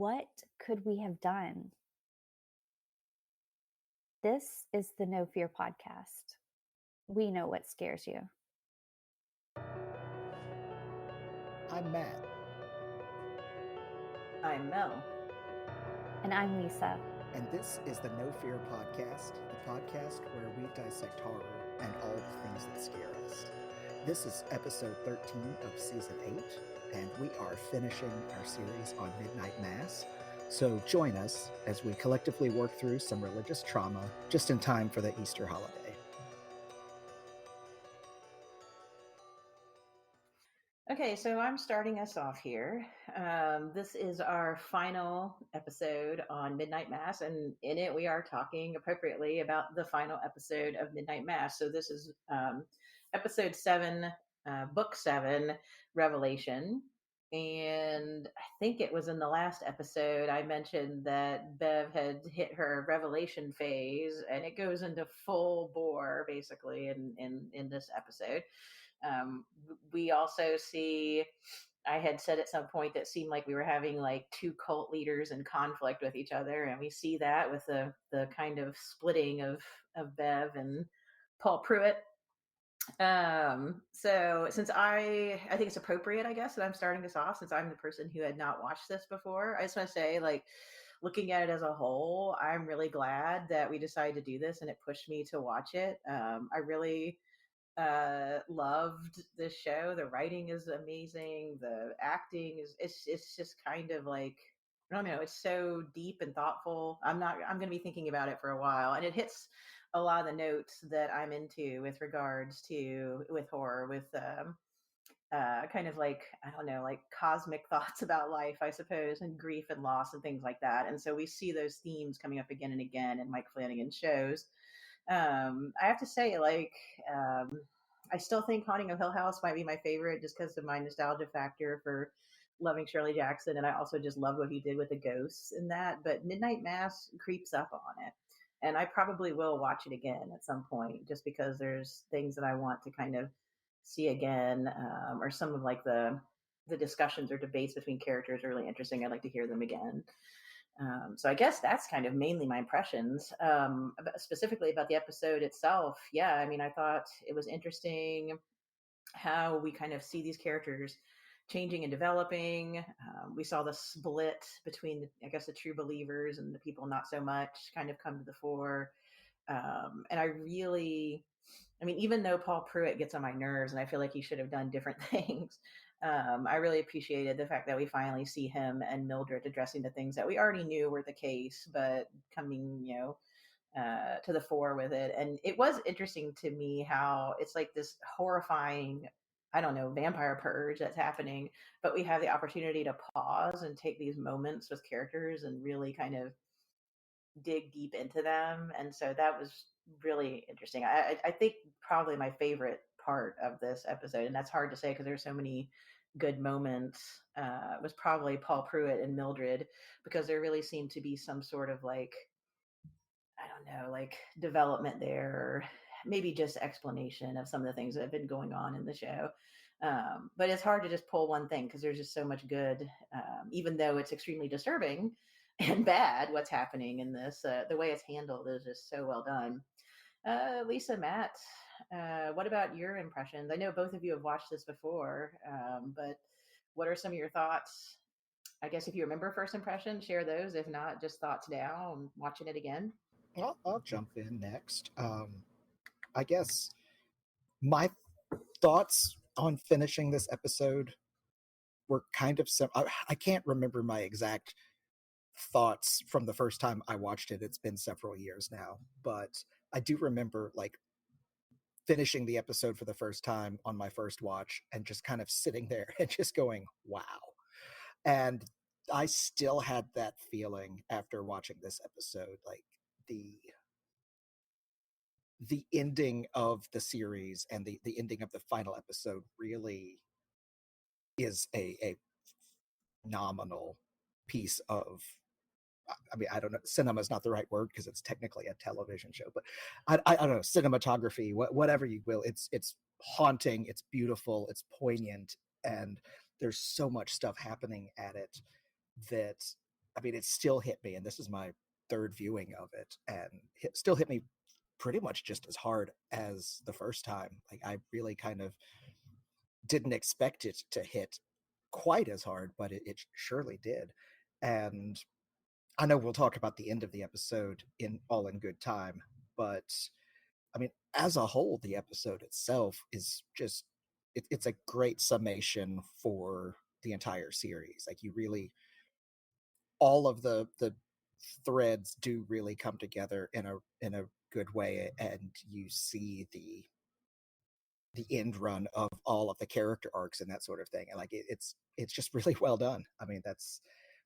What could we have done? This is the No Fear podcast. We know what scares you. I'm Matt. I'm Mel. And I'm Lisa. And this is the No Fear podcast, the podcast where we dissect horror and all the things that scare us. This is episode 13 of season 8, and we are finishing our series on Midnight Mass. So join us as we collectively work through some religious trauma just in time for the Easter holiday. Okay, so I'm starting us off here. This is our final episode on Midnight Mass, and in it we are talking appropriately about the final episode of Midnight Mass. So this is episode 7, book 7, Revelation. And I think it was in the last episode I mentioned that Bev had hit her revelation phase, and it goes into full bore basically in this episode. We also see, I had said at some point that seemed like we were having like two cult leaders in conflict with each other. And we see that with the kind of splitting of Bev and Paul Pruitt. So since I think it's appropriate, I guess, that I'm starting this off, since I'm the person who had not watched this before, I just want to say, like, looking at it as a whole, I'm really glad that we decided to do this and it pushed me to watch it. I really loved this show. The writing is amazing. The acting is it's just kind of like, I don't know, it's so deep and thoughtful. I'm going to be thinking about it for a while, and it hits a lot of the notes that I'm into with regards to with horror, with kind of like, I don't know, like cosmic thoughts about life, I suppose, and grief and loss and things like that. And so we see those themes coming up again and again in Mike Flanagan's shows. I have to say, like, I still think Haunting of Hill House might be my favorite just because of my nostalgia factor for loving Shirley Jackson. And I also just love what he did with the ghosts in that. But Midnight Mass creeps up on it. And I probably will watch it again at some point just because there's things that I want to kind of see again, or some of like the discussions or debates between characters are really interesting. I'd like to hear them again. So I guess that's kind of mainly my impressions. Specifically about the episode itself, yeah, I mean, I thought it was interesting how we kind of see these characters changing and developing. We saw the split between, I guess, the true believers and the people not so much kind of come to the fore. And I mean, even though Paul Pruitt gets on my nerves and I feel like he should have done different things, I really appreciated the fact that we finally see him and Mildred addressing the things that we already knew were the case, but coming, to the fore with it. And it was interesting to me how it's like this horrifying, I don't know, vampire purge that's happening, but we have the opportunity to pause and take these moments with characters and really kind of dig deep into them. And so that was really interesting. I think probably my favorite part of this episode, and that's hard to say because there's so many good moments, was probably Paul Pruitt and Mildred, because there really seemed to be some sort of like, I don't know, like development there, or maybe just explanation of some of the things that have been going on in the show. But it's hard to just pull one thing because there's just so much good, even though it's extremely disturbing and bad what's happening in this. The way it's handled is just so well done. Lisa, Matt, what about your impressions? I know both of you have watched this before, but what are some of your thoughts? I guess if you remember first impressions, share those. If not, just thoughts now and watching it again. I'll jump in next. I guess my thoughts on finishing this episode were kind of I can't remember my exact thoughts from the first time I watched it. It's been several years now, but I do remember like finishing the episode for the first time on my first watch and just kind of sitting there and just going, wow. And I still had that feeling after watching this episode. Like the ending of the series and the ending of the final episode really is a phenomenal piece of, I mean, I don't know, cinema is not the right word because it's technically a television show, but I don't know, cinematography, whatever you will. It's haunting, it's beautiful, it's poignant, and there's so much stuff happening at it that I mean, it still hit me, and this is my third viewing of it, and it still hit me pretty much just as hard as the first time. Like, I really kind of didn't expect it to hit quite as hard, but it surely did. And I know we'll talk about the end of the episode in good time, but I mean, as a whole, the episode itself is just it's a great summation for the entire series. Like, you really, all of the threads do really come together in a good way, and you see the end run of all of the character arcs and that sort of thing. And like, it's just really well done. I mean, that's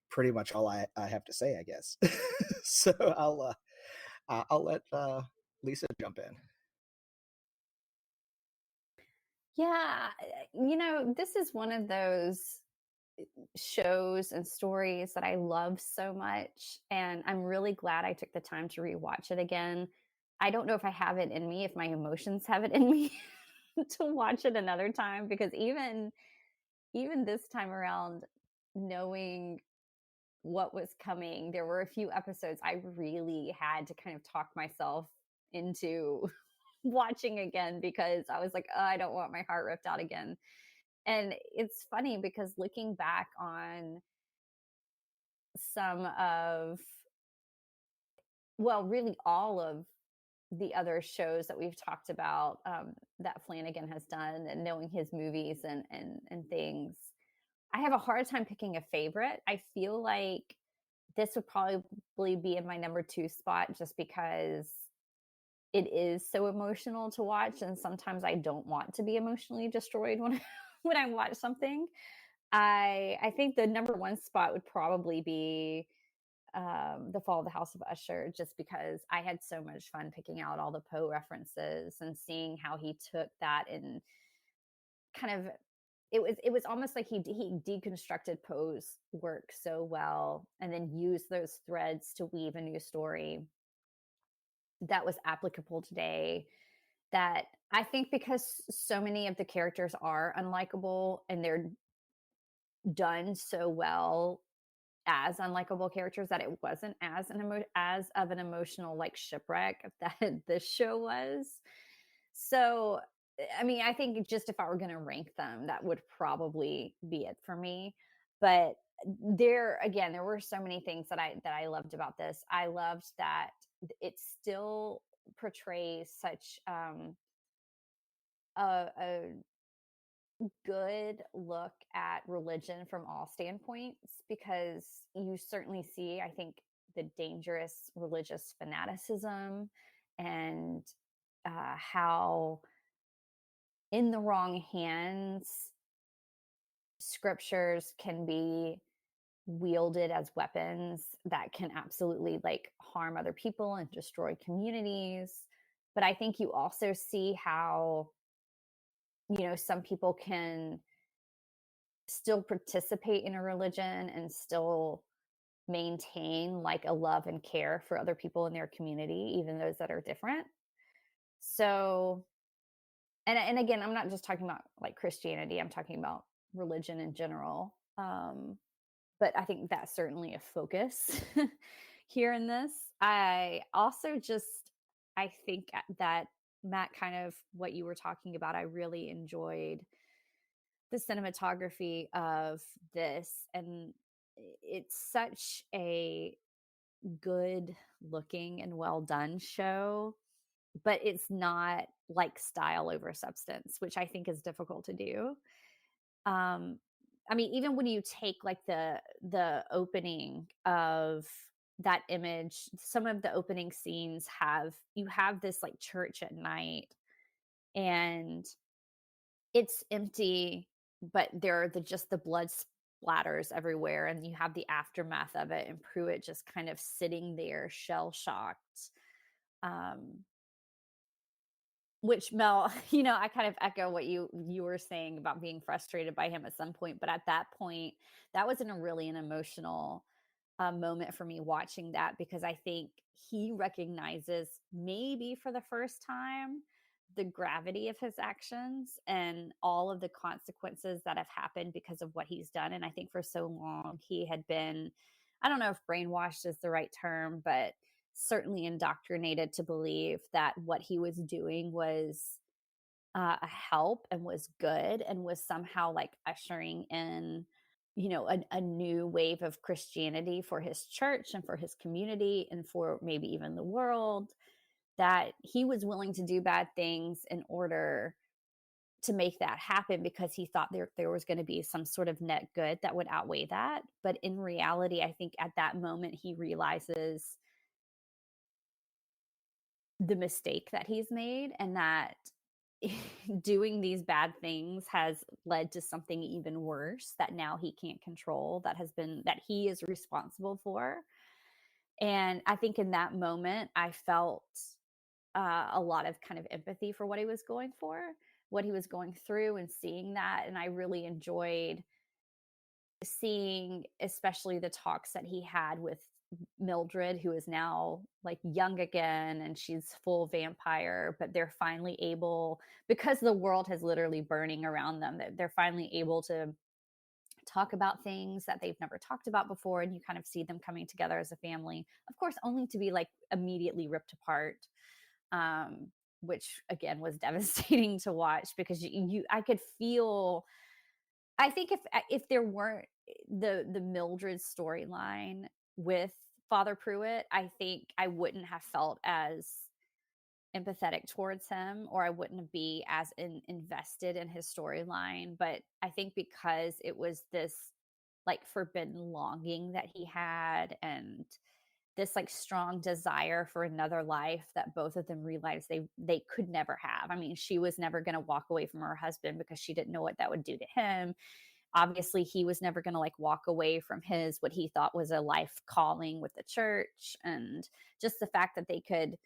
pretty much all I have to say, I guess. So I'll let Lisa jump in. Yeah, this is one of those shows and stories that I love so much, and I'm really glad I took the time to rewatch it again. I don't know if I have it in me, if my emotions have it in me to watch it another time, because even this time around, knowing what was coming, there were a few episodes I really had to kind of talk myself into watching again, because I was like, oh, I don't want my heart ripped out again. And it's funny because looking back on some of, well, really all of the other shows that we've talked about, that Flanagan has done, and knowing his movies and things, I have a hard time picking a favorite. I feel like this would probably be in my number two spot, just because it is so emotional to watch, and sometimes I don't want to be emotionally destroyed when when I watch something. I think the number one spot would probably be The Fall of the House of Usher, just because I had so much fun picking out all the Poe references and seeing how he took that and kind of, it was almost like he deconstructed Poe's work so well, and then used those threads to weave a new story that was applicable today. That I think, because so many of the characters are unlikable and they're done so well as unlikable characters, that it wasn't as of an emotional like shipwreck that this show was. So, I mean, I think just if I were going to rank them, that would probably be it for me. But there were so many things that I loved about this. I loved that it still portrays such a good look at religion from all standpoints, because you certainly see, I think, the dangerous religious fanaticism, and how, in the wrong hands, scriptures can be wielded as weapons that can absolutely like harm other people and destroy communities. But I think you also see how, some people can still participate in a religion and still maintain like a love and care for other people in their community, even those that are different. So, and again, I'm not just talking about like Christianity, I'm talking about religion in general. But I think that's certainly a focus here in this. I also just, I think that, Matt, kind of what you were talking about, I really enjoyed the cinematography of this, and it's such a good looking and well done show, but it's not like style over substance, which I think is difficult to do. um I mean, even when you take like the opening of that image, some of the opening scenes you have this like church at night, and it's empty, but there are just the blood splatters everywhere, and you have the aftermath of it, and Pruitt just kind of sitting there shell shocked. um which, Mel, I kind of echo what you were saying about being frustrated by him at some point, but at that point, that was an emotional moment for me watching that, because I think he recognizes, maybe for the first time, the gravity of his actions and all of the consequences that have happened because of what he's done. And I think for so long he had been I don't know if brainwashed is the right term, but certainly indoctrinated to believe that what he was doing was a help and was good and was somehow like ushering in, a new wave of Christianity for his church and for his community and for maybe even the world, that he was willing to do bad things in order to make that happen because he thought there was going to be some sort of net good that would outweigh that. But in reality, I think at that moment he realizes the mistake that he's made, and that doing these bad things has led to something even worse that now he can't control, that he is responsible for. And I think in that moment I felt a lot of kind of empathy for what he was going through, and seeing that. And I really enjoyed seeing, especially the talks that he had with Mildred, who is now like young again and she's full vampire, but they're finally able, because the world has literally burning around them, that they're finally able to talk about things that they've never talked about before. And you kind of see them coming together as a family, of course, only to be like immediately ripped apart. Which again was devastating to watch, because I could feel, I think if there weren't the Mildred storyline with Father Pruitt, I think I wouldn't have felt as empathetic towards him, or I wouldn't be as invested in his storyline. But I think because it was this like forbidden longing that he had, and this like strong desire for another life that both of them realized they could never have. I mean, she was never going to walk away from her husband because she didn't know what that would do to him. Obviously, he was never going to like walk away from his what he thought was a life calling with the church. And just the fact that they could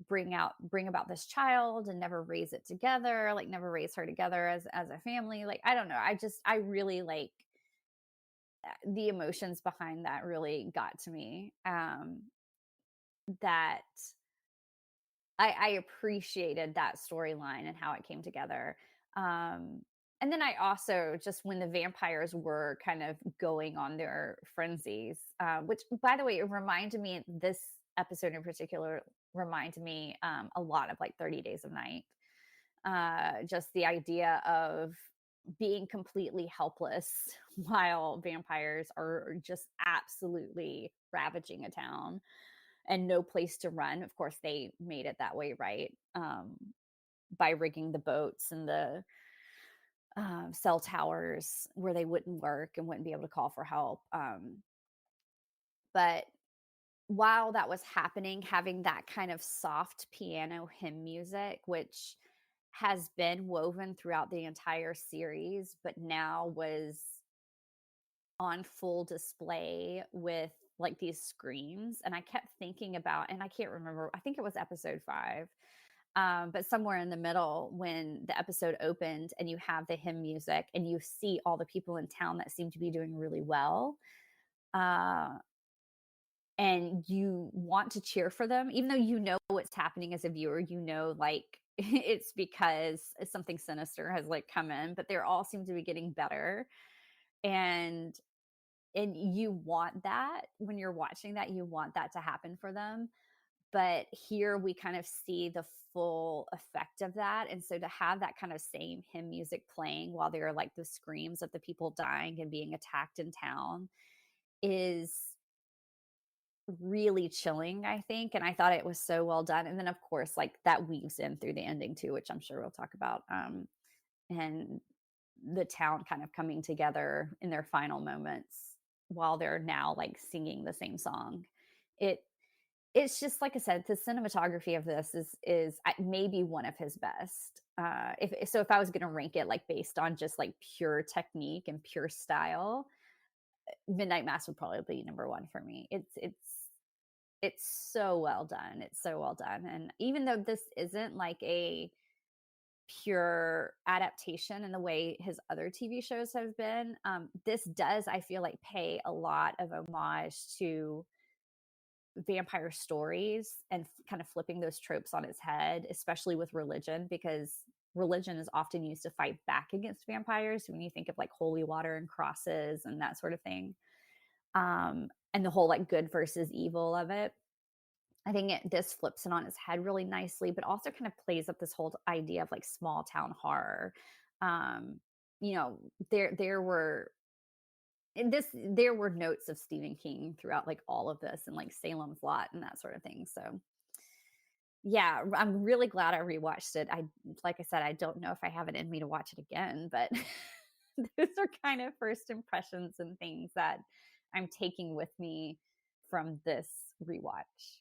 bring about this child and never raise it together, like never raise her together as a family. Like, I don't know, I really like the emotions behind that really got to me. That I appreciated that storyline and how it came together. Um, and then I also, just when the vampires were kind of going on their frenzies, which by the way, it reminded me, this episode in particular reminded me a lot of like 30 Days of Night. Just the idea of being completely helpless while vampires are just absolutely ravaging a town and no place to run. Of course, they made it that way, right? By rigging the boats and the cell towers where they wouldn't work and wouldn't be able to call for help. But while that was happening, having that kind of soft piano hymn music, which has been woven throughout the entire series, but now was on full display with like these screams. And I kept thinking about, and I can't remember, I think it was episode 5, but somewhere in the middle, when the episode opened and you have the hymn music and you see all the people in town that seem to be doing really well, uh, and you want to cheer for them, even though you know what's happening as a viewer, like it's because something sinister has like come in, but they all seem to be getting better. And you want that when you're watching that, you want that to happen for them. But here we kind of see the full effect of that. And so to have that kind of same hymn music playing while there are like the screams of the people dying and being attacked in town is really chilling, I think. And I thought it was so well done. And then of course, like that weaves in through the ending too, which I'm sure we'll talk about. And the town kind of coming together in their final moments while they're now like singing the same song. It's just, like I said, the cinematography of this is maybe one of his best. If I was going to rank it like based on just like pure technique and pure style, Midnight Mass would probably be number 1 for me. It's so well done. It's so well done. And even though this isn't like a pure adaptation in the way his other TV shows have been, this does, I feel like, pay a lot of homage to vampire stories and kind of flipping those tropes on its head, especially with religion, because religion is often used to fight back against vampires when you think of like holy water and crosses and that sort of thing. And the whole like good versus evil of it. I think this flips it on its head really nicely, but also kind of plays up this whole idea of like small town horror. Um, you know, there were there were notes of Stephen King throughout like all of this and like Salem's Lot and that sort of thing. So yeah, I'm really glad I rewatched it. Like I said, I don't know if I have it in me to watch it again, but those are kind of first impressions and things that I'm taking with me from this rewatch.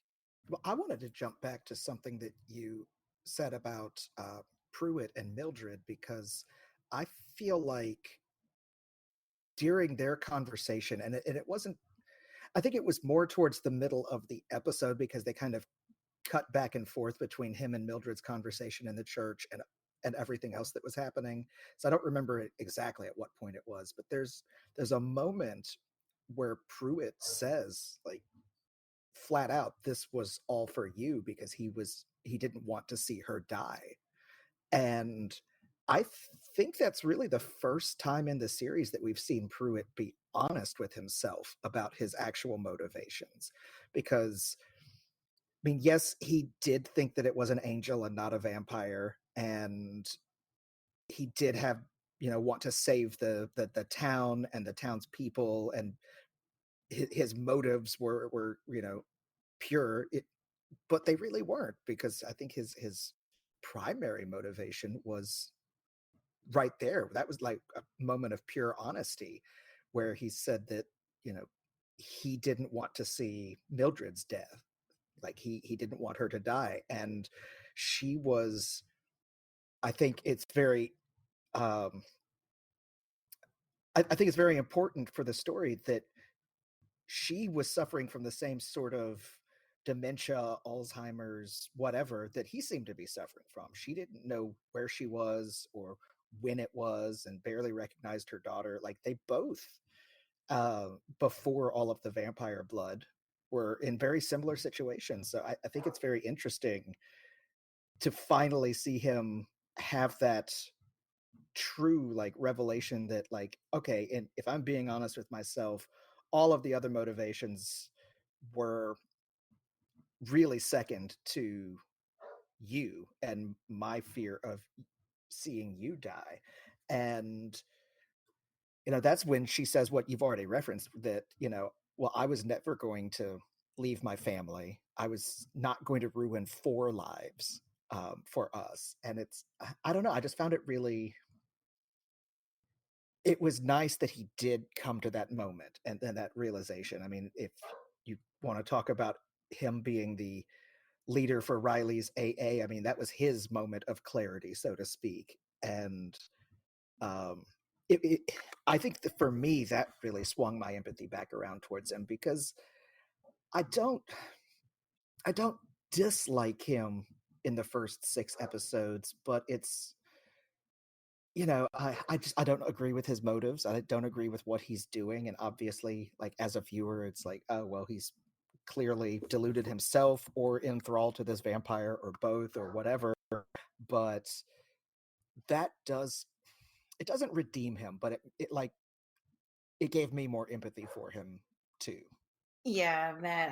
Well, I wanted to jump back to something that you said about Pruitt and Mildred, because I feel like during their conversation, and it wasn't, I think it was more towards the middle of the episode because they kind of cut back and forth between him and Mildred's conversation in the church and everything else that was happening. So I don't remember exactly at what point it was, but there's a moment where Pruitt says, like, flat out, this was all for you, because he didn't want to see her die. And I think that's really the first time in the series that we've seen Pruitt be honest with himself about his actual motivations. Because, I mean, yes, he did think that it was an angel and not a vampire, and he did have, want to save the town and the townspeople, and his motives were pure. But they really weren't, because I think his primary motivation was right there. That was like a moment of pure honesty, where he said that, you know, he didn't want to see Mildred's death. Like he didn't want her to die. And she was, I think it's very I think it's very important for the story that she was suffering from the same sort of dementia, Alzheimer's, whatever, that he seemed to be suffering from. She didn't know where she was or when it was, and barely recognized her daughter. Like, they both, before all of the vampire blood, were in very similar situations. So I think it's very interesting to finally see him have that true like revelation that, like, okay, and if I'm being honest with myself, all of the other motivations were really second to you and my fear of seeing you die. And that's when she says what you've already referenced, that, well, I was never going to leave my family. I was not going to ruin 4 lives for us. And I don't know, I just found it really, it was nice that he did come to that moment and then that realization. I mean, if you want to talk about him being the leader for Riley's AA, I mean, that was his moment of clarity, so to speak. And um, it, I think that for me, that really swung my empathy back around towards him, because I don't, I don't dislike him in the first 6 episodes, but it's, I don't agree with his motives. I don't agree with what he's doing. And obviously, like, as a viewer, it's like, oh, well, he's clearly deluded himself or enthralled to this vampire, or both, or whatever. But that it doesn't redeem him, but it like, it gave me more empathy for him too. Yeah, man,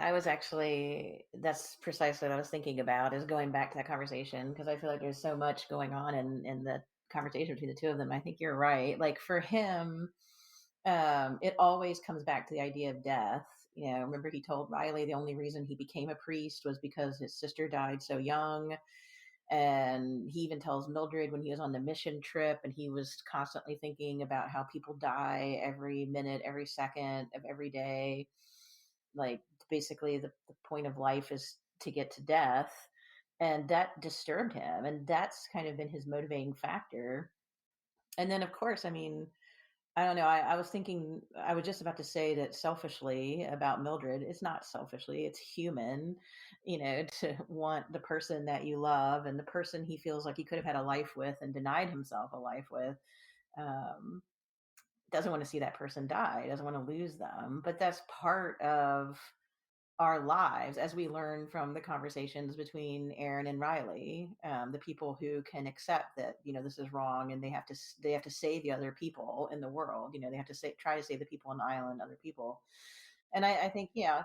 that's precisely what I was thinking about, is going back to that conversation, because I feel like there's so much going on in the conversation between the two of them. I think you're right. Like, for him, it always comes back to the idea of death. Remember, he told Riley the only reason he became a priest was because his sister died so young. And he even tells Mildred when he was on the mission trip and he was constantly thinking about how people die every minute, every second of every day. Like, basically, the point of life is to get to death. And that disturbed him. And that's kind of been his motivating factor. And then, of course, I mean, I don't know. I was thinking, I was just about to say that selfishly about Mildred, it's not selfishly, it's human, to want the person that you love and the person he feels like he could have had a life with and denied himself a life with. Um, doesn't want to see that person die, doesn't want to lose them. But that's part of our lives, as we learn from the conversations between Aaron and Riley, the people who can accept that this is wrong, and they have to save the other people in the world. They have to try to save the people on the island, other people. And I think, yeah,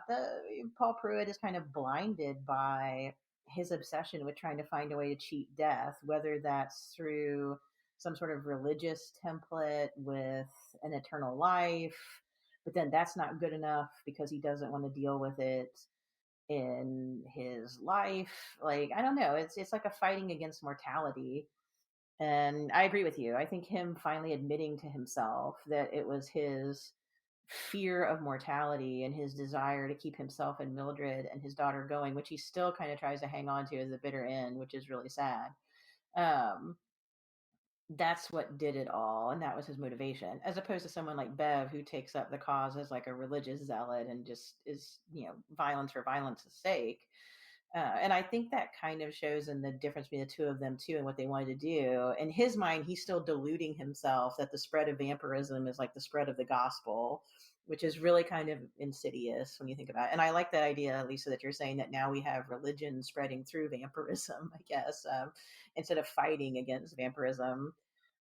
Paul Pruitt is kind of blinded by his obsession with trying to find a way to cheat death, whether that's through some sort of religious template with an eternal life, but then that's not good enough because he doesn't want to deal with it in his life. Like, I don't know, it's like a fighting against mortality. And I agree with you. I think him finally admitting to himself that it was his fear of mortality and his desire to keep himself and Mildred and his daughter going, which he still kind of tries to hang on to as a bitter end, which is really sad. Um, that's what did it all, and that was his motivation, as opposed to someone like Bev, who takes up the cause as like a religious zealot and just is, violence for violence' sake. And I think that kind of shows in the difference between the two of them too, and what they wanted to do. In his mind, he's still deluding himself that the spread of vampirism is like the spread of the gospel, which is really kind of insidious when you think about it. And I like that idea, Lisa, that you're saying that now we have religion spreading through vampirism, I guess, instead of fighting against vampirism.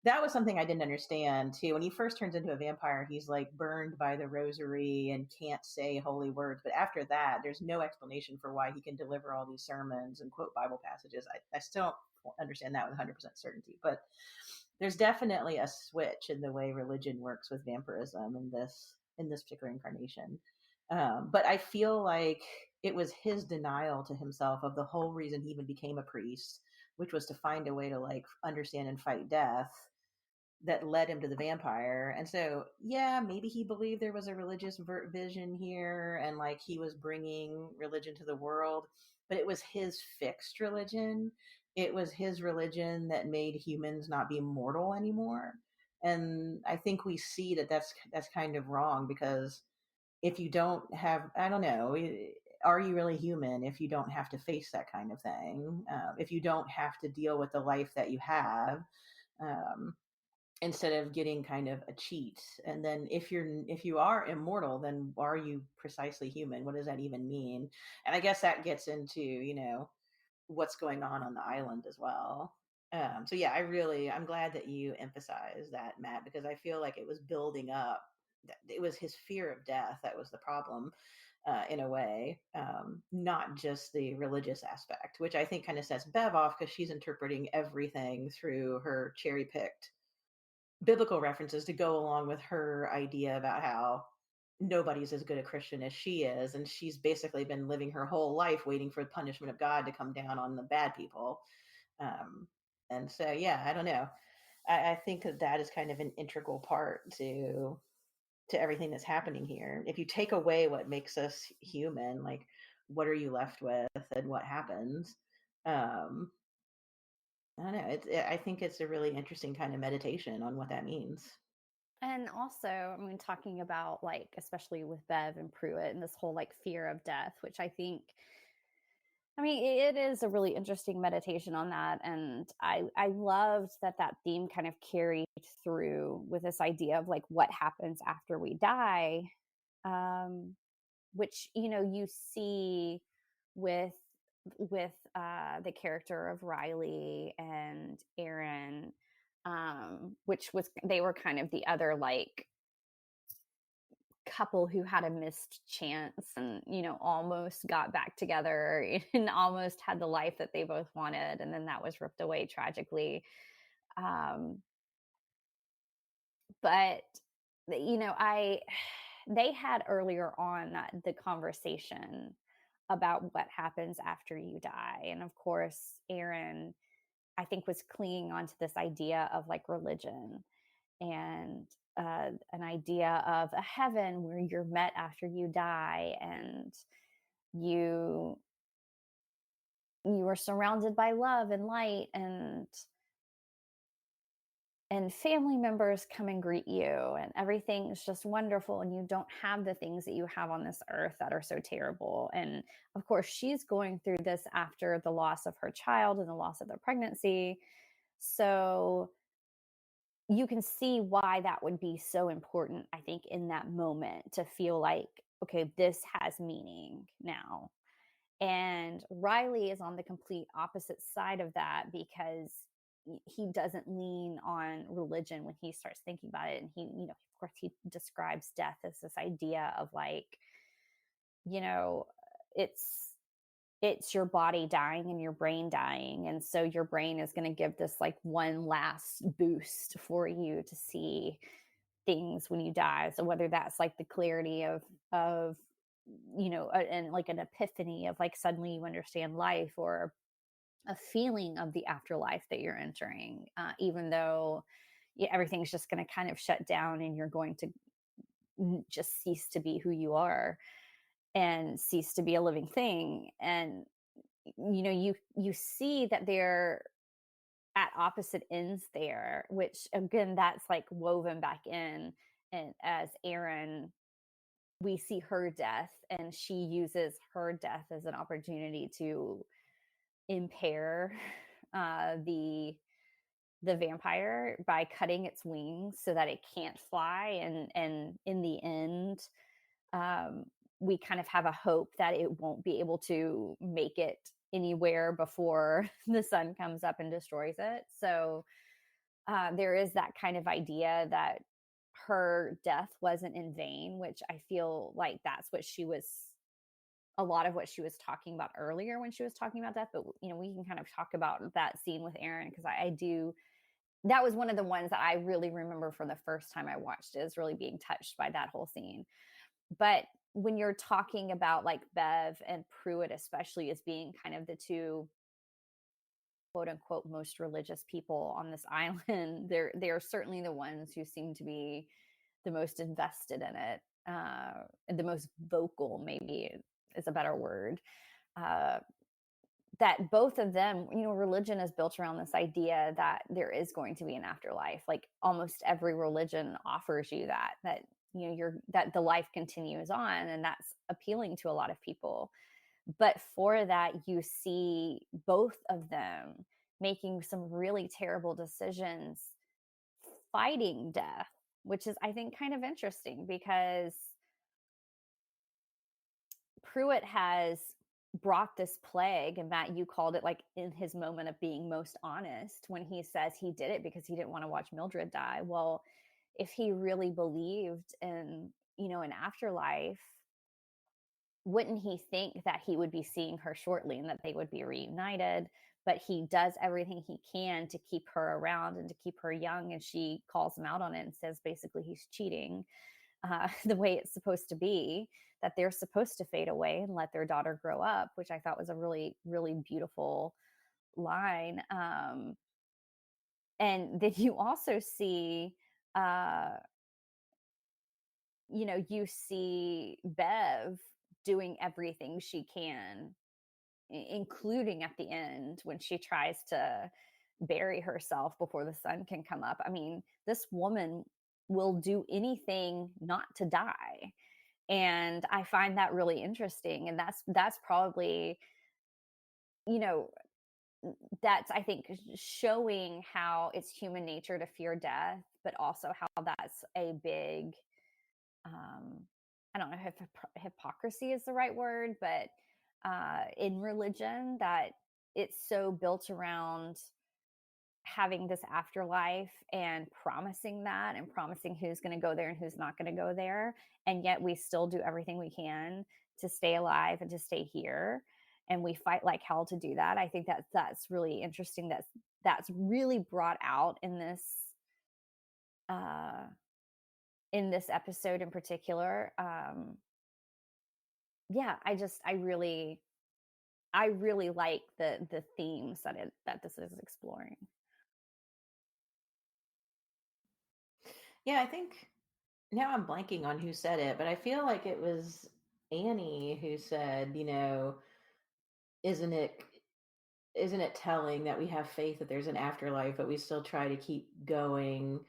That was something I didn't understand too. When he first turns into a vampire, he's like burned by the rosary and can't say holy words. But after that, there's no explanation for why he can deliver all these sermons and quote Bible passages. I still don't understand that with 100% certainty. But there's definitely a switch in the way religion works with vampirism in this particular incarnation. But I feel like it was his denial to himself of the whole reason he even became a priest, which was to find a way to like understand and fight death, that led him to the vampire. And so, yeah, maybe he believed there was a religious vision here and like he was bringing religion to the world, but it was his fixed religion. It was his religion that made humans not be mortal anymore. And I think we see that that's kind of wrong, because if you don't have, I don't know, are you really human if you don't have to face that kind of thing? If you don't have to deal with the life that you have, um, instead of getting kind of a cheat. And then if you are immortal, then are you precisely human? What does that even mean? And I guess that gets into, what's going on the island as well. So yeah, I'm glad that you emphasized that, Matt, because I feel like it was building up. It was his fear of death that was the problem, in a way, not just the religious aspect, which I think kind of sets Bev off because she's interpreting everything through her cherry picked biblical references to go along with her idea about how nobody's as good a Christian as she is. And she's basically been living her whole life waiting for the punishment of God to come down on the bad people. Um, and so, yeah, I don't know. I think that is kind of an integral part to everything that's happening here. If you take away what makes us human, like what are you left with and what happens? Um, I don't know. I think it's a really interesting kind of meditation on what that means. And also, I mean, talking about like, especially with Bev and Pruitt and this whole like fear of death, which I mean, it is a really interesting meditation on that. And I loved that theme kind of carried through with this idea of like what happens after we die, um, which, you see with the character of Riley and Aaron, which was they were kind of the other like couple who had a missed chance and almost got back together and almost had the life that they both wanted, and then that was ripped away tragically. um but I they had earlier on the conversation about what happens after you die, and of course Aaron, I think, was clinging onto this idea of like religion and an idea of a heaven where you're met after you die, and you you are surrounded by love and light, and family members come and greet you, and everything is just wonderful, and you don't have the things that you have on this earth that are so terrible. And of course she's going through this after the loss of her child and the loss of their pregnancy, so you can see why that would be so important, I think, in that moment, to feel like, okay, this has meaning now. And Riley is on the complete opposite side of that, because he doesn't lean on religion when he starts thinking about it. And he, of course, he describes death as this idea of like you know, it's it's your body dying and your brain dying, and so your brain is going to give this like one last boost for you to see things when you die. So whether that's like the clarity of and like an epiphany of like suddenly you understand life, or a feeling of the afterlife that you're entering, even though everything's just going to kind of shut down and you're going to just cease to be who you are and cease to be a living thing. And you see that they're at opposite ends there, which again, that's like woven back in. And as Aaron, we see her death, and she uses her death as an opportunity to impair the vampire by cutting its wings so that it can't fly. And in the end, um, we kind of have a hope that it won't be able to make it anywhere before the sun comes up and destroys it. So there is that kind of idea that her death wasn't in vain, which I feel like that's what she was, a lot of what she was talking about earlier when she was talking about death. But we can kind of talk about that scene with Aaron, because I do, that was one of the ones that I really remember from the first time I watched it, is really being touched by that whole scene. But when you're talking about like Bev and Pruitt, especially, as being kind of the two quote unquote most religious people on this island, they're certainly the ones who seem to be the most invested in it, and the most vocal, maybe is a better word. Uh, that both of them, religion is built around this idea that there is going to be an afterlife. Like almost every religion offers you that that the life continues on, and that's appealing to a lot of people. But for that, you see both of them making some really terrible decisions, fighting death, which is, I think, kind of interesting, because Pruitt has brought this plague, and Matt, you called it like in his moment of being most honest when he says he did it because he didn't want to watch Mildred die. Well, if he really believed in, an afterlife, wouldn't he think that he would be seeing her shortly and that they would be reunited? But he does everything he can to keep her around and to keep her young. And she calls him out on it and says basically he's cheating, the way it's supposed to be, that they're supposed to fade away and let their daughter grow up, which I thought was a really, really beautiful line. And then you also see, uh, you see Bev doing everything she can, including at the end when she tries to bury herself before the sun can come up. I mean, this woman will do anything not to die. And I find that really interesting. And that's probably, you know, that's, I think, showing how it's human nature to fear death, but also how that's a big, um, I don't know if hypocrisy is the right word, but in religion, that it's so built around having this afterlife and promising that, and promising who's going to go there and who's not going to go there. And yet we still do everything we can to stay alive and to stay here. And we fight like hell to do that. I think that's really interesting. That's really brought out uh, in this episode in particular. Yeah, I really like the themes that this is exploring. Yeah, I think now I'm blanking on who said it, but I feel like it was Annie who said, isn't it isn't it telling that we have faith that there's an afterlife, but we still try to keep going,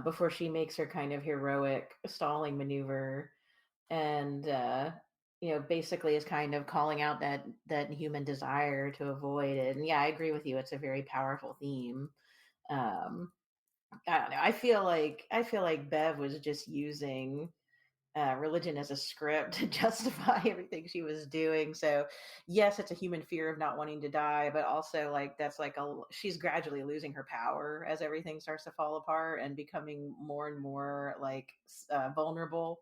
before she makes her kind of heroic stalling maneuver, and basically is kind of calling out that human desire to avoid it. And yeah, I agree with you. It's a very powerful theme. Um, I don't know. I feel like Bev was just using religion as a script to justify everything she was doing. So yes, it's a human fear of not wanting to die, but also like that's like she's gradually losing her power as everything starts to fall apart and becoming more and more like vulnerable.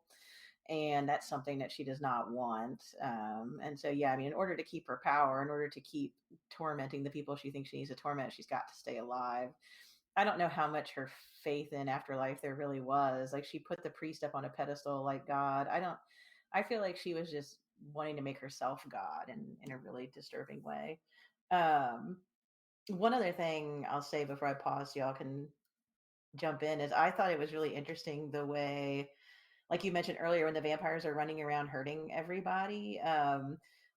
and that's something that she does not want. And so, yeah, I mean, in order to keep her power, in order to keep tormenting the people she thinks she needs to torment, she's got to stay alive. I don't know how much her faith in afterlife there really was. Like, she put the priest up on a pedestal like God. I feel like she was just wanting to make herself God in a really disturbing way. Um, One other thing I'll say before I pause, so y'all can jump in, is I thought it was really interesting the way, like you mentioned earlier, when the vampires are running around hurting everybody,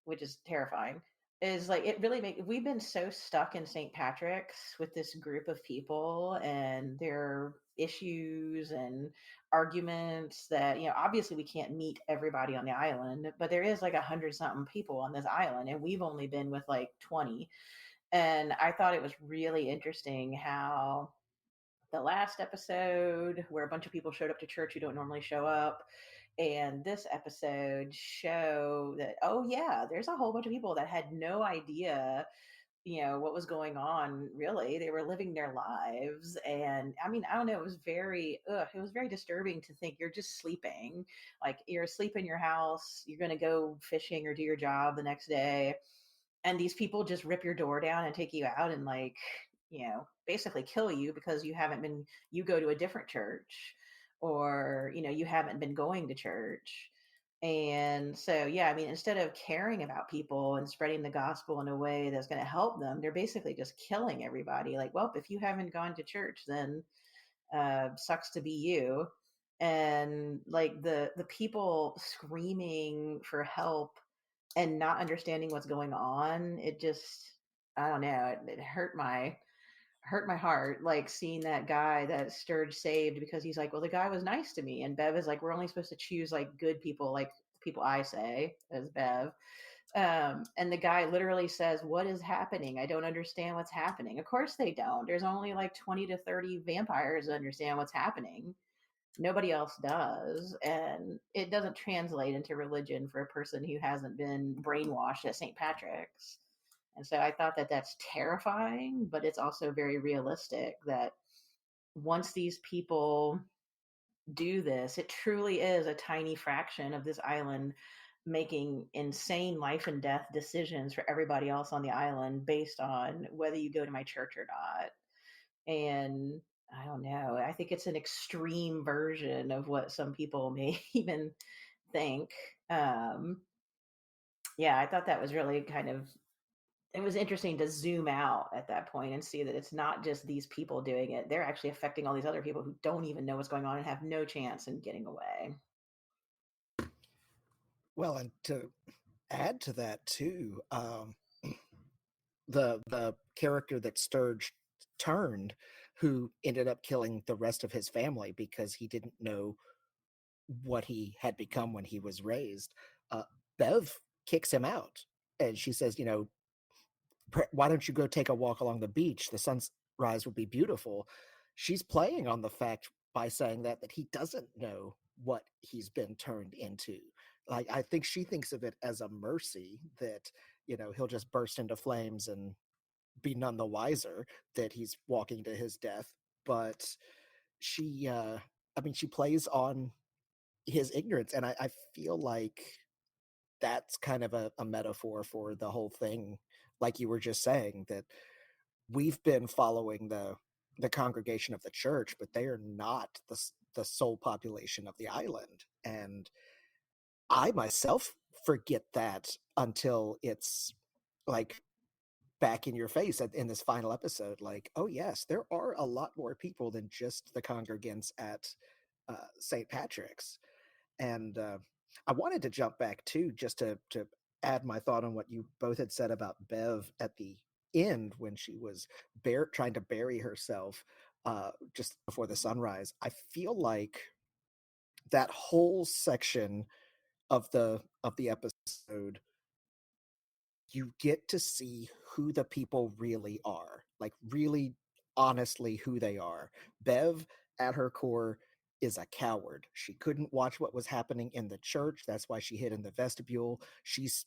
which is terrifying. Is like, it really make we've been so stuck in St. Patrick's with this group of people and their issues and arguments that, obviously we can't meet everybody on the island, but there is like 100 something people on this island, and we've only been with like 20. And I thought it was really interesting how the last episode, where a bunch of people showed up to church who don't normally show up, and this episode show that, oh yeah, there's a whole bunch of people that had no idea, what was going on. Really, they were living their lives. And I mean, I don't know, it was very disturbing to think you're just sleeping, like you're asleep in your house, you're going to go fishing or do your job the next day, and these people just rip your door down and take you out and, like, basically kill you because you go to a different church, or you haven't been going to church. And so, yeah, I mean, instead of caring about people and spreading the gospel in a way that's going to help them, they're basically just killing everybody. Like, well, if you haven't gone to church, then sucks to be you. And like the people screaming for help and not understanding what's going on, it just, I don't know, it hurt my heart, like seeing that guy that Sturge saved, because he's like, well, the guy was nice to me, and Bev is like, we're only supposed to choose like good people, like people I say as Bev. And the guy literally says, what is happening? I don't understand what's happening. Of course they don't. There's only like 20 to 30 vampires that understand what's happening. Nobody else does. And it doesn't translate into religion for a person who hasn't been brainwashed at St. Patrick's. And so I thought that that's terrifying, but it's also very realistic that once these people do this, it truly is a tiny fraction of this island making insane life and death decisions for everybody else on the island based on whether you go to my church or not. And I don't know, I think it's an extreme version of what some people may even think. Um, yeah, I thought that was really it was interesting to zoom out at that point and see that it's not just these people doing it. They're actually affecting all these other people who don't even know what's going on and have no chance in getting away. Well, and to add to that too, the character that Sturge turned, who ended up killing the rest of his family because he didn't know what he had become when he was raised. Uh, Bev kicks him out, and she says, why don't you go take a walk along the beach? The sunrise would be beautiful. She's playing on the fact by saying that he doesn't know what he's been turned into. Like, I think she thinks of it as a mercy that, he'll just burst into flames and be none the wiser that he's walking to his death. But she, I mean, she plays on his ignorance, and I feel like that's kind of a metaphor for the whole thing, like you were just saying, that we've been following the congregation of the church, but they are not the sole population of the island. And I myself forget that until it's like back in your face in this final episode, like, oh yes, there are a lot more people than just the congregants at St. Patrick's. And I wanted to jump back too, just to add my thought on what you both had said about Bev at the end when she was trying to bury herself just before the sunrise. I feel like that whole section of the episode, you get to see who the people really are, like really honestly who they are. Bev, at her core, is a coward. She couldn't watch what was happening in the church. That's why she hid in the vestibule. She's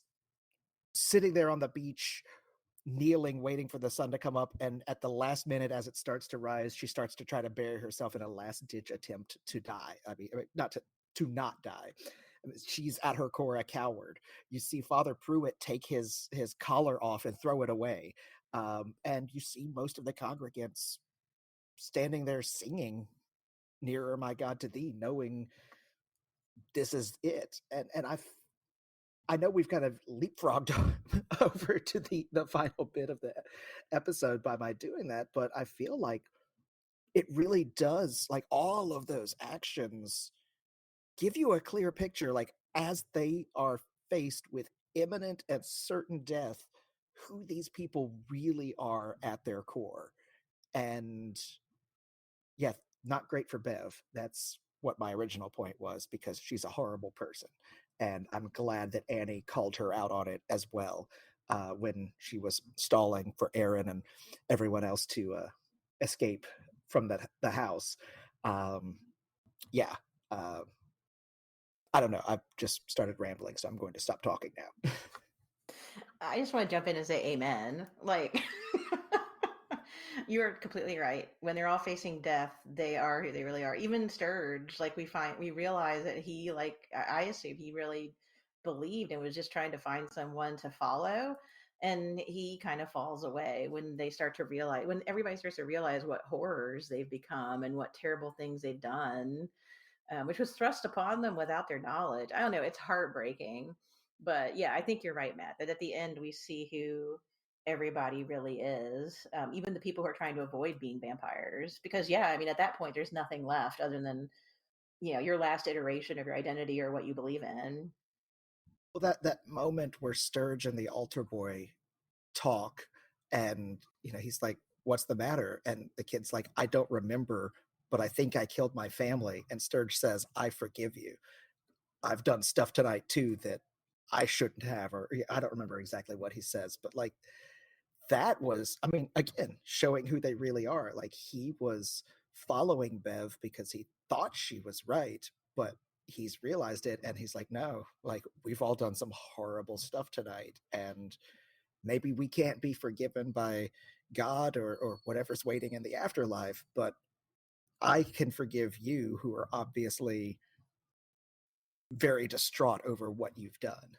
sitting there on the beach, kneeling, waiting for the sun to come up. And at the last minute, as it starts to rise, she starts to try to bury herself in a last ditch attempt to die. I mean, not to not die. She's at her core a coward. You see Father Pruitt take his collar off and throw it away, and you see most of the congregants standing there singing "Nearer, My God, to Thee," knowing this is it. And I know we've kind of leapfrogged over to the final bit of the episode by my doing that, but I feel like it really does, like, all of those actions give you a clear picture, like, as they are faced with imminent and certain death, who these people really are at their core. And yeah, not great for Bev. That's what my original point was, because she's a horrible person. And I'm glad that Annie called her out on it as well, when she was stalling for Aaron and everyone else to escape from the house. Um, yeah. Uh, I don't know. I've just started rambling, so I'm going to stop talking now. I just want to jump in and say amen. Like, you're completely right. When they're all facing death, they are who they really are. Even Sturge, like we realize that he, like, I assume he really believed and was just trying to find someone to follow. And he kind of falls away when they start to realize, when everybody starts to realize what horrors they've become and what terrible things they've done, which was thrust upon them without their knowledge. I don't know. It's heartbreaking. But yeah, I think you're right, Matt, that at the end we see who everybody really is, even the people who are trying to avoid being vampires. Because, yeah, I mean, at that point, there's nothing left other than, your last iteration of your identity or what you believe in. Well, that moment where Sturge and the altar boy talk, and he's like, "What's the matter?" And the kid's like, "I don't remember, but I think I killed my family." And Sturge says, "I forgive you. I've done stuff tonight too that I shouldn't have," or I don't remember exactly what he says, but like, that was, I mean, again, showing who they really are. Like, he was following Bev because he thought she was right, but he's realized it, and he's like, no, like, we've all done some horrible stuff tonight, and maybe we can't be forgiven by God or whatever's waiting in the afterlife, but I can forgive you, who are obviously very distraught over what you've done.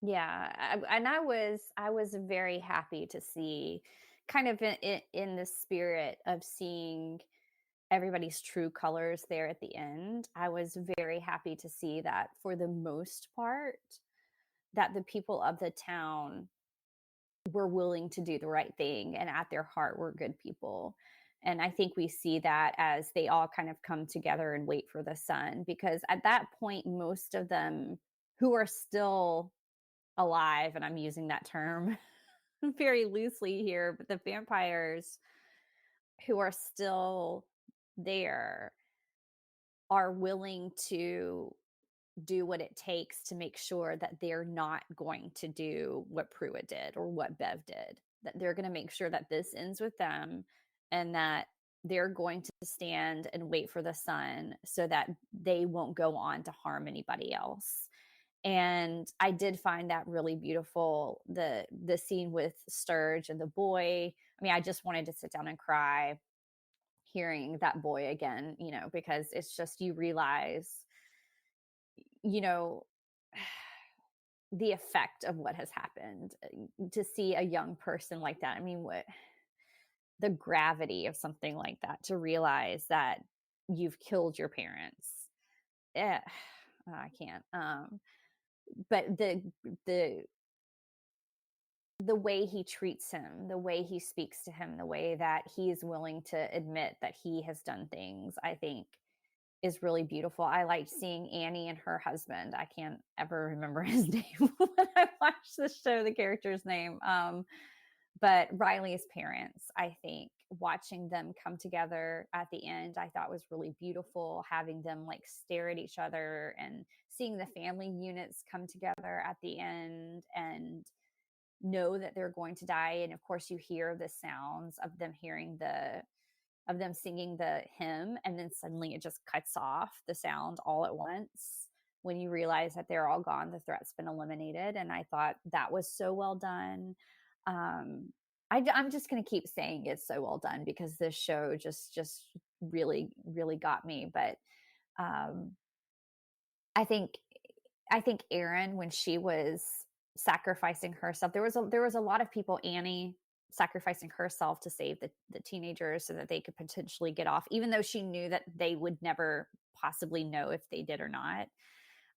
Yeah, and I was very happy to see, kind of in the spirit of seeing everybody's true colors there at the end. I was very happy to see that for the most part, that the people of the town were willing to do the right thing and at their heart were good people. And I think we see that as they all kind of come together and wait for the sun, because at that point, most of them who are still alive, and I'm using that term very loosely here, but the vampires who are still there are willing to do what it takes to make sure that they're not going to do what Pruitt did or what Bev did. That they're going to make sure that this ends with them, and that they're going to stand and wait for the sun so that they won't go on to harm anybody else. And I did find that really beautiful. The scene with Sturge and the boy. I mean, I just wanted to sit down and cry hearing that boy again, because it's just, you realize, you know, the effect of what has happened, to see a young person like that. I mean, what the gravity of something like that, to realize that you've killed your parents. Eh, I can't. But the the way he treats him, the way he speaks to him, the way that he is willing to admit that he has done things, I think is really beautiful. I liked seeing Annie and her husband. I can't ever remember his name when I watched the show, the character's name. But Riley's parents, I think, watching them come together at the end, I thought was really beautiful. Having them like stare at each other and seeing the family units come together at the end and know that they're going to die. And of course, you hear the sounds of them of them singing the hymn, and then suddenly it just cuts off the sound all at once when you realize that they're all gone, the threat's been eliminated. And I thought that was so well done. I'm just going to keep saying it's so well done because this show just really really got me. But um, I think I think Erin, when she was sacrificing herself, there was a lot of people. Annie sacrificing herself to save the teenagers so that they could potentially get off, even though she knew that they would never possibly know if they did or not.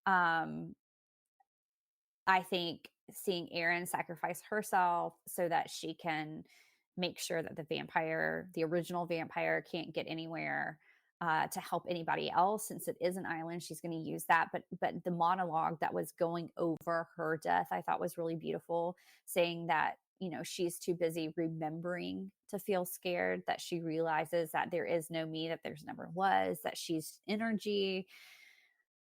Um, I think seeing Erin sacrifice herself so that she can make sure that the vampire, the original vampire, can't get anywhere to help anybody else, since it is an island, she's going to use that. But the monologue that was going over her death, I thought was really beautiful, saying that she's too busy remembering to feel scared, that she realizes that there is no me, that there's never was, that she's energy,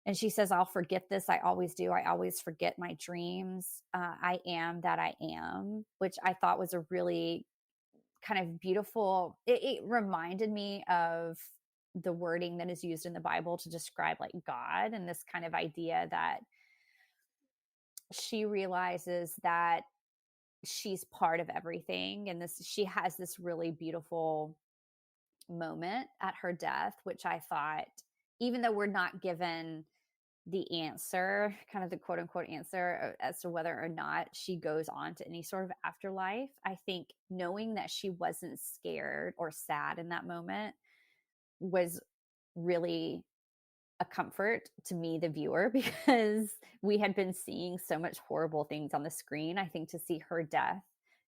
and she says, I'll forget this. I always do. I always forget my dreams. I am that I am, which I thought was a really kind of beautiful. It reminded me of the wording that is used in the Bible to describe like God, and this kind of idea that she realizes that she's part of everything. And she has this really beautiful moment at her death, which I thought, even though we're not given the answer, kind of the quote unquote answer as to whether or not she goes on to any sort of afterlife, I think knowing that she wasn't scared or sad in that moment was really a comfort to me, the viewer, because we had been seeing so much horrible things on the screen. I think to see her death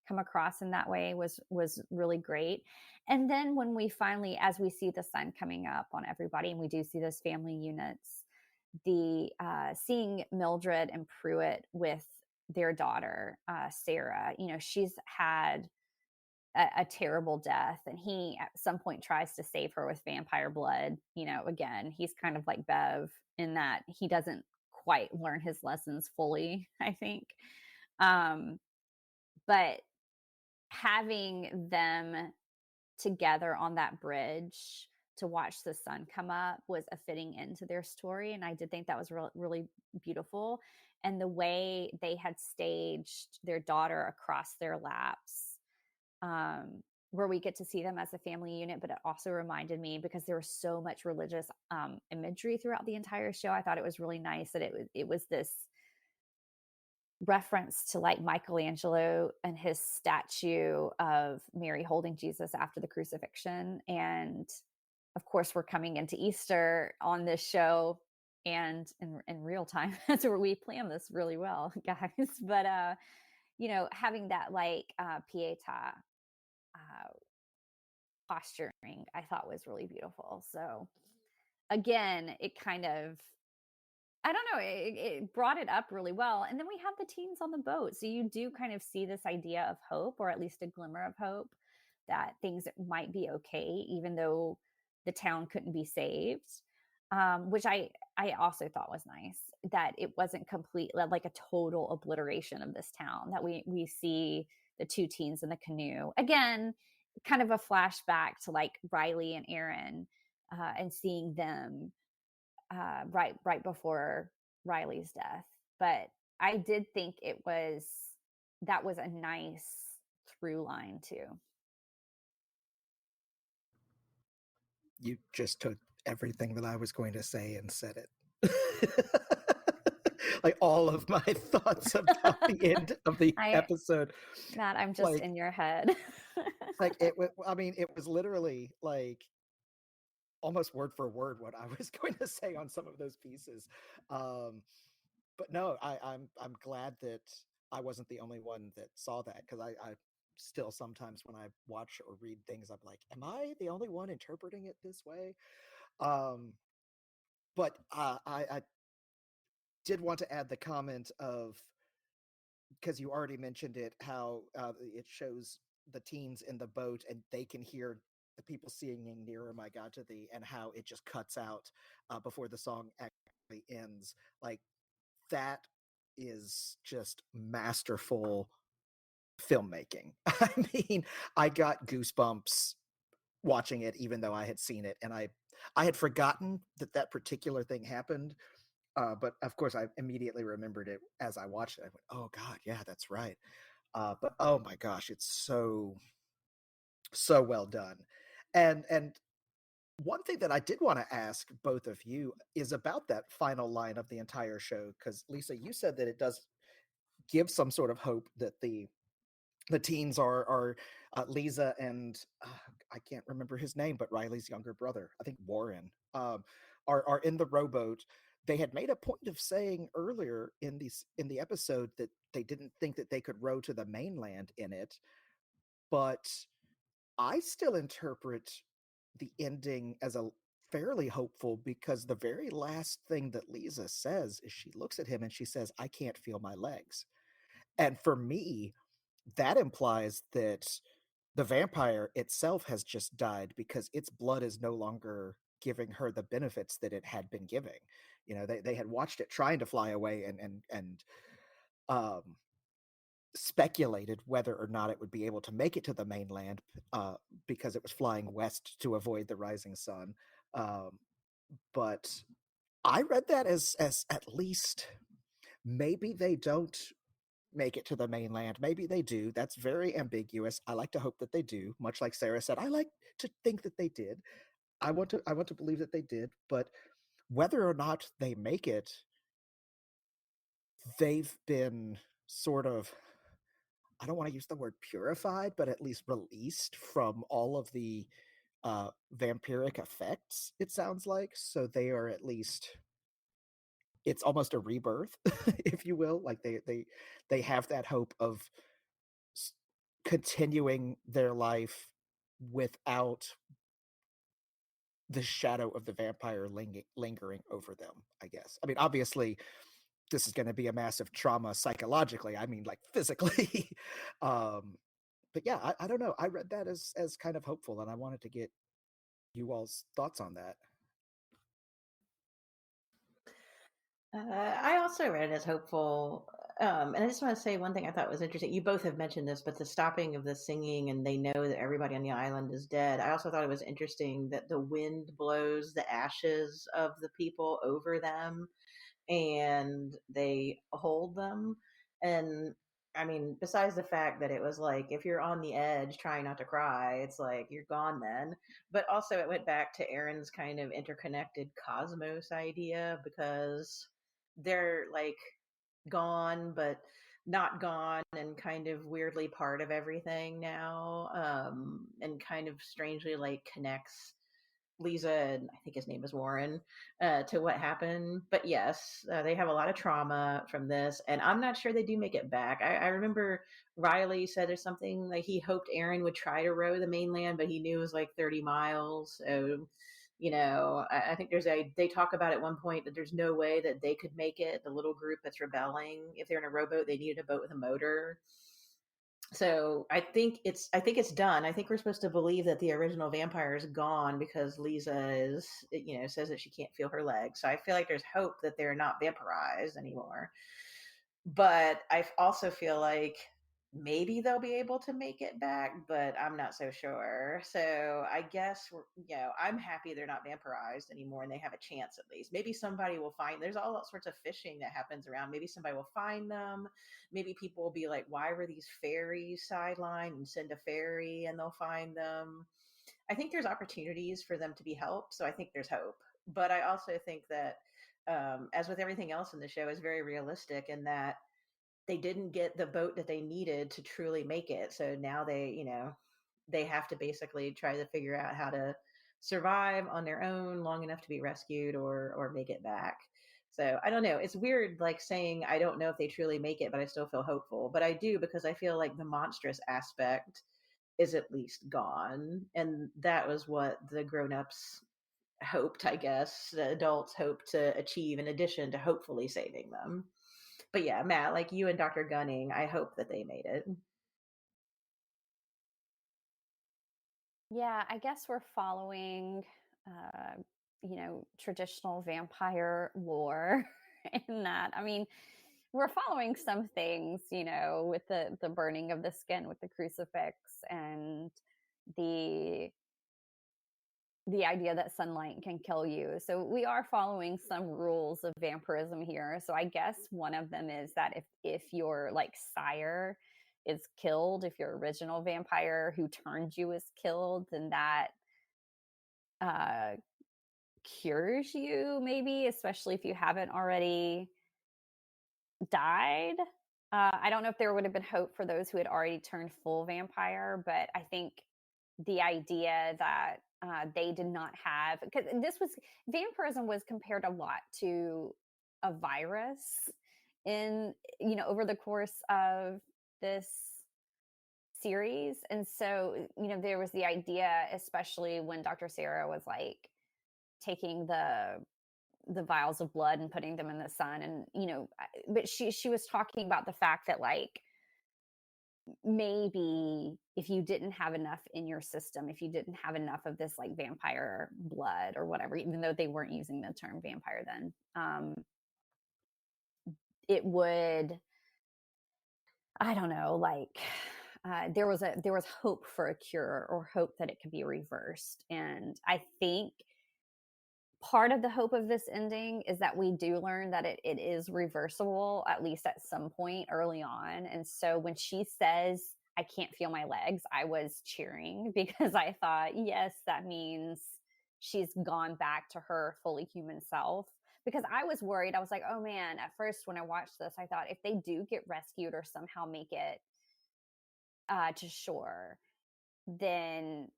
come across in that way was really great. And then when we finally, as we see the sun coming up on everybody, and we do see those family units, the seeing Mildred and Pruitt with their daughter Sarah, she's had a terrible death, and he at some point tries to save her with vampire blood. Again, he's kind of like Bev in that he doesn't quite learn his lessons fully, I think. But having them together on that bridge to watch the sun come up was a fitting end to their story, and I did think that was really beautiful. And the way they had staged their daughter across their laps, where we get to see them as a family unit, but it also reminded me, because there was so much religious imagery throughout the entire show, I thought it was really nice that it was this reference to like Michelangelo and his statue of Mary holding Jesus after the crucifixion. And of course, we're coming into Easter on this show and in real time. That's where we plan this really well, guys. But having that like pieta posturing, I thought was really beautiful. So again, it kind of, I don't know, it brought it up really well. And then we have the teens on the boat. So you do kind of see this idea of hope, or at least a glimmer of hope, that things might be okay, even though the town couldn't be saved. Which I also thought was nice, that it wasn't complete, like a total obliteration of this town, that we see the two teens in the canoe. Again, kind of a flashback to like Riley and Aaron, and seeing them right before Riley's death. But I did think that was a nice through line too. You just took everything that I was going to say and said it. Like all of my thoughts about the end of the episode. Matt, I'm just in your head. Like it was, I mean, it was literally like almost word for word what I was going to say on some of those pieces. But no, I'm glad that I wasn't the only one that saw that, because I still sometimes when I watch or read things, I'm like, am I the only one interpreting it this way? But I did want to add the comment of, because you already mentioned it, how it shows the teens in the boat and they can hear the people singing "Nearer, My God, to Thee," and how it just cuts out before the song actually ends. Like, that is just masterful filmmaking. I mean, I got goosebumps watching it, even though I had seen it, and I had forgotten that particular thing happened. But of course, I immediately remembered it as I watched it. I went, "Oh God, yeah, that's right." But oh my gosh, it's so well done. And one thing that I did want to ask both of you is about that final line of the entire show, because Lisa, you said that it does give some sort of hope that the teens are Lisa and I can't remember his name, but Riley's younger brother, I think Warren, are in the rowboat. They had made a point of saying earlier in the episode that they didn't think that they could row to the mainland in it, but I still interpret the ending as a fairly hopeful, because the very last thing that Lisa says is she looks at him and she says, "I can't feel my legs." And for me, that implies that the vampire itself has just died because its blood is no longer giving her the benefits that it had been giving. You know, they had watched it trying to fly away and um, speculated whether or not it would be able to make it to the mainland because it was flying west to avoid the rising sun. Um, but I read that as at least maybe they don't make it to the mainland. Maybe they do. That's very ambiguous. I like to hope that they do. Much like Sarah said, I like to think that they did. I want to believe that they did, but whether or not they make it, they've been sort of, I don't want to use the word purified, but at least released from all of the vampiric effects, it sounds like. So they are at least, it's almost a rebirth, if you will. Like they have that hope of continuing their life without the shadow of the vampire lingering over them, I guess. I mean, obviously, this is going to be a massive trauma psychologically. I mean, like physically. um, but yeah, I don't know. I read that as kind of hopeful, and I wanted to get you all's thoughts on that. I also read it as hopeful. And I just want to say one thing I thought was interesting. You both have mentioned this, but the stopping of the singing and they know that everybody on the island is dead. I also thought it was interesting that the wind blows the ashes of the people over them and they hold them. And I mean, besides the fact that it was like, if you're on the edge trying not to cry, it's like you're gone then. But also, it went back to Aaron's kind of interconnected cosmos idea, because they're like gone, but not gone, and kind of weirdly part of everything now, and kind of strangely like connects Lisa, and I think his name is Warren, to what happened. But yes, they have a lot of trauma from this, and I'm not sure they do make it back. I remember Riley said there's something like he hoped Aaron would try to row the mainland, but he knew it was like 30 miles. So, I think they talk about at one point that there's no way that they could make it. The little group that's rebelling, if they're in a rowboat, they needed a boat with a motor. So I think it's done. I think we're supposed to believe that the original vampire is gone because Lisa says that she can't feel her legs. So I feel like there's hope that they're not vampirized anymore. But I also feel like maybe they'll be able to make it back, but I'm not so sure. So I guess I'm happy they're not vaporized anymore and they have a chance at least. Maybe somebody will find. There's all sorts of fishing that happens around. Maybe somebody will find them. Maybe people will be like, "Why were these fairies sidelined?" and send a fairy and they'll find them. I think there's opportunities for them to be helped, so I think there's hope. But I also think that, as with everything else in the show, is very realistic in that they didn't get the boat that they needed to truly make it. So now they have to basically try to figure out how to survive on their own long enough to be rescued or make it back. So I don't know. It's weird like saying I don't know if they truly make it, but I still feel hopeful. But I do, because I feel like the monstrous aspect is at least gone. And that was what the grown-ups hoped, I guess, the adults hoped to achieve in addition to hopefully saving them. But yeah, Matt, like you and Dr. Gunning, I hope that they made it. Yeah, I guess we're following, traditional vampire lore in that. I mean, we're following some things, with the burning of the skin with the crucifix and the the idea that sunlight can kill you. So we are following some rules of vampirism here. So I guess one of them is that if your like sire is killed, if your original vampire who turned you is killed, then that cures you, maybe, especially if you haven't already died. I don't know if there would have been hope for those who had already turned full vampire, but I think the idea that they did not have, because this was, vampirism was compared a lot to a virus in, over the course of this series. And so, there was the idea, especially when Dr. Sarah was like taking the vials of blood and putting them in the sun, and but she was talking about the fact that, like, maybe if you didn't have enough in your system, if you didn't have enough of this like vampire blood or whatever, even though they weren't using the term vampire then, it would, I don't know, like, there was hope for a cure, or hope that it could be reversed. And I think part of the hope of this ending is that we do learn that it is reversible, at least at some point early on. And so when she says, "I can't feel my legs," I was cheering, because I thought, yes, that means she's gone back to her fully human self. Because I was worried. I was like, oh man, at first when I watched this, I thought if they do get rescued or somehow make it to shore, then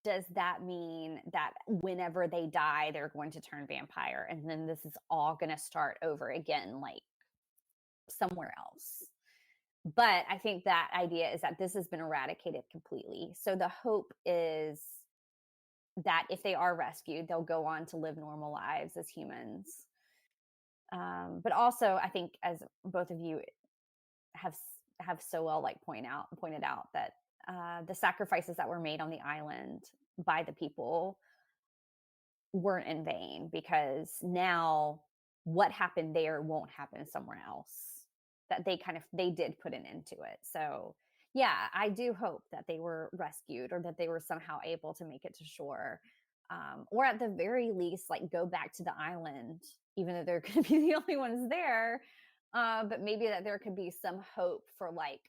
does that mean that whenever they die, they're going to turn vampire? And then this is all going to start over again, like somewhere else. But I think that idea is that this has been eradicated completely. So the hope is that if they are rescued, they'll go on to live normal lives as humans. But also, I think, as both of you have so well pointed out, that the sacrifices that were made on the island by the people weren't in vain, because now what happened there won't happen somewhere else. That they did put an end to it. So yeah, I do hope that they were rescued, or that they were somehow able to make it to shore, or at the very least, like, go back to the island, even though they're going to be the only ones there. But maybe that there could be some hope for, like,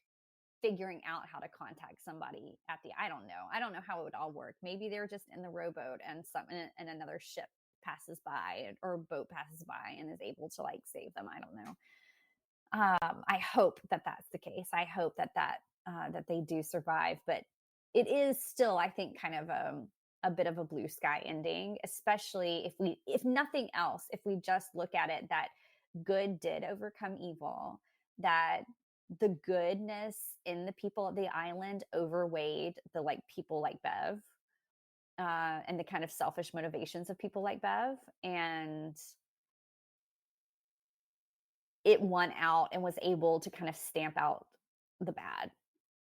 figuring out how to contact somebody at the, I don't know how it would all work. Maybe they're just in the rowboat, and another ship passes by, or boat passes by, and is able to, like, save them. I don't know. I hope that that's the case. I hope that that they do survive. But it is still, I think, kind of a bit of a blue sky ending, especially if nothing else, if we just look at it that good did overcome evil, that the goodness in the people of the island overweighed the, like, people like Bev, and the kind of selfish motivations of people like Bev, and it won out and was able to kind of stamp out the bad.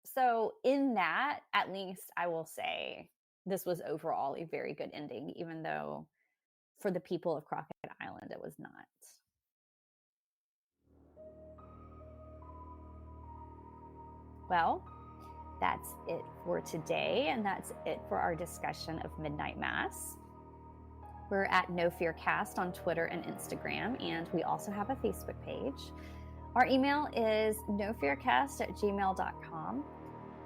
So in that, at least I will say this was overall a very good ending, even though for the people of Crockett Island, it was not. Well, that's it for today, and that's it for our discussion of Midnight Mass. We're at No Fear Cast on Twitter and Instagram, and we also have a Facebook page. Our email is nofearcast@gmail.com.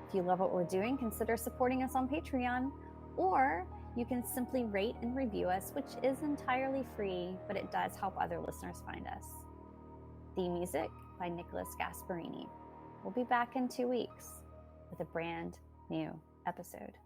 If you love what we're doing, consider supporting us on Patreon, or you can simply rate and review us, which is entirely free, but it does help other listeners find us. Theme music by Nicholas Gasparini. We'll be back in 2 weeks with a brand new episode.